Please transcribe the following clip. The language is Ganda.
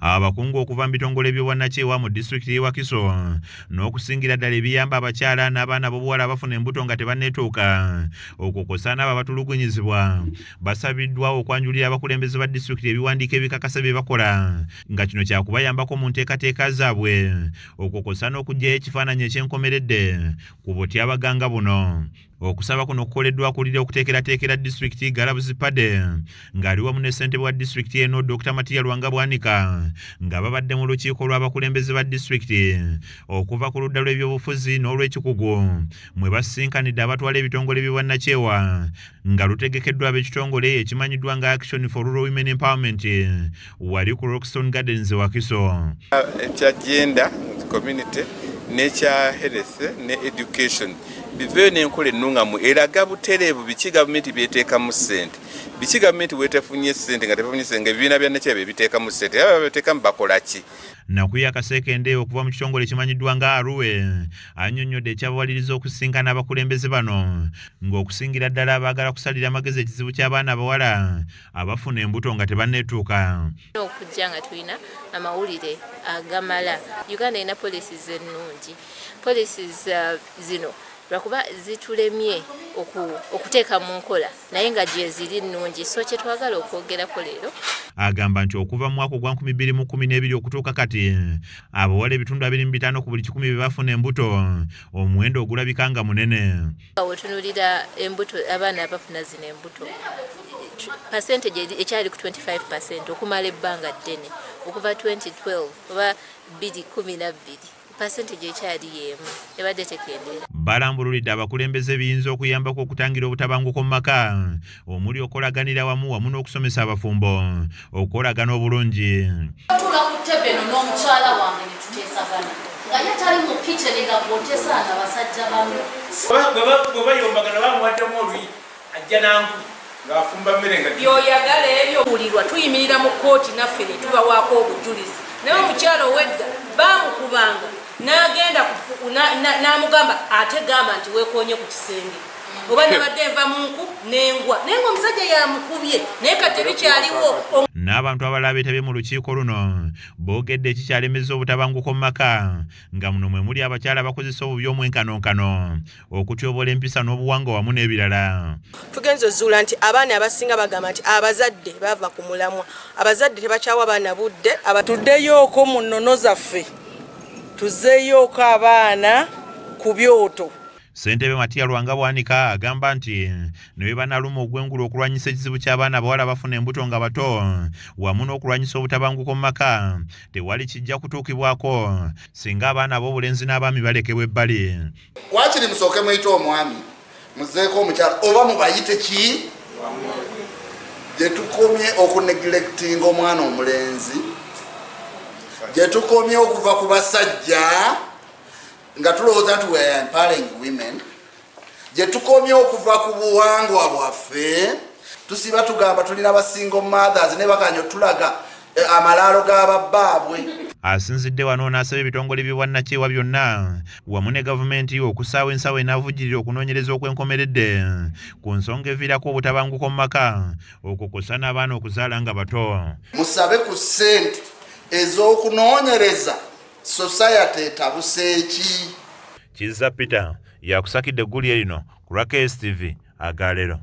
Abakungu okuva mu bitongole by'obwannakyewa mu disitulikiti y'e Wakiso n'okusingira ddala ebiyamba abakyala n'abaana b'obuwala abafuna embuto nga tebanneetuuka okwo kw'ossa n'abo abatulugunyizibwa basabiddwa okwanjulira abakulembeze ba disitulikiti ebiwandiiko ebikakasa bye bakola nga kino kyakubayambako mu nteekateeka zaabwe okwo kw'ossa n'okuggyayo ekifaananyi eky'enkomeredde ku butyabaganga buno. Okusaba kuno kukoleddwa akulira okuteekerateekera disitulikiti Galabuzi Pade ng'ali wamu ne ssentebe wa disitulikiti eno Dr. Matiya Lwanga Bwanika nga babadde mu lukiiko lw'abakulembeze ba disitulikiti okuva ku ludda lw'ebyobufuzi n'olw'ekikugu mwe basinkanidde abatwala ebitongole by'obwannakyewa nga lutegekeddwa ab'ekitongole ekimanyiddwa nga Action for Rural Women Empowerment wali ku Rockstone Gardens Wakiso. Ekya gender community n'ekya health ne education biveyo n'enkola ennungamu eraga butereevu biki gavumenti byeteekamu ssente biki gavumenti wetefunye ssente nga tefunye ssente ebibiina bya nakyewa biteekamu ssente aba bateekamu bakola ki. Nakuya Kasekende okuva mu kitongole ekimanyiddwa nga Aruwe annyonnyodde ekyabawaliriza okusinkana abakulembeze bano ng'okusingira ddala abaagala kusalira amagezi ekizibu ky'abaana abawala abafuna embuto nga tebanneetuuka. Okujja nga tulina amawulire agamala. Uganda erina policies ennungi. Policies zino lwakuba zitulemye okuteeka mu nkola naye nga gye ziri nnungi, so kye twagala okwogerako leero. Agamba nti okuva mu mwaka ogwa 2012 okutuuka kati abawala ebitundu 25 ku buli 100 bye bafuna embuto, omuwendo ogulabika nga munene. Wetunuulira embuto abaana abafuna zino embuto percentage ekyali ku 25% okumala ebbanga ddene okuva 2012 oba 2012 percentage ekyali yemu ebadde tekendeera. Balambululidde abakulembeze biyinza okuyambako okutangira obutabanguko mu maka omuli okolaganira wamu n'okusomesa abafumbo okukolagana obulungi. Tula ku ttebe eno n'omukyala wange ne tuteesagana nga ye tali mu kitchen nga bw'oteesanga basajja bamu. Bwe bayombagana bamuwaddemu oluyi ajja nangu ng'afumba mmere nga by'oyagala ebyo bulirwa tuyimirira mu kkooti naffe ne tubawaako obujulizi naye omukyala ow'edda baamukubanga n'agenda n'amugamba ate gamba nti weekoonye ku kisenge oba nabadde nva mu nku n'engwa naye ng'omusajja yamukubye naye kati bikyaliwo. N'abantu abalala beetabye mu lukiiko luno boogedde ekikyalemeza obutabanguko mu maka nga muno mwe muli abakyala abakozesa obubi omwenkanonkano okutyobola empisa n'obuwangwa wamu n'ebirala. Tugenze ozzuula nti abaana abasinga bagamba nti abazadde bava ku mulamwa, abazadde tebakyawa baana budde. Tuddeyooko mu nnono zaffe tuzzeeyooko abaana ku byoto. Ssentebe Matiya Lwanga Bwanika agamba nti ne bwe banaluma ogwengula okulwanyisa ekizibu ky'abaana abawala abafuna embuto nga bato wamu n'okulwanyisa obutabanguko mu maka tewali kijja kutuukibwako singa abaana ab'obulenzi n'abaami balekebwa ebbali. Waakiri musooke muyite omwami muzeeko omukyala oba mubayite ki gye tukomye okunegilectinga omwana omulenzi, gye tukomye okuva ku basajja nga tulowooza nti we are empowering women, gye tukomye okuva ku buwangwa bwaffe tusiba tugamba tulina basingle mothers ne bakanyo tulaga amalaalo g'ababbaabwe. Asinzidde wano n'asaba ebitongole by'obwannakyewa byonna wamu ne gavumenti okusaawa ensawo enaavujjirira okunoonyereza okwenkomeredde ku nsonga eviirako obutabanguko mu maka okwo kw'ossa n'abaana okuzaala nga bato. Musabe ku ssente ez'okunoonyereza society etabuse ki. Kizza Peter yakusakidde eggulire lino ku Wakiso TV Agalero.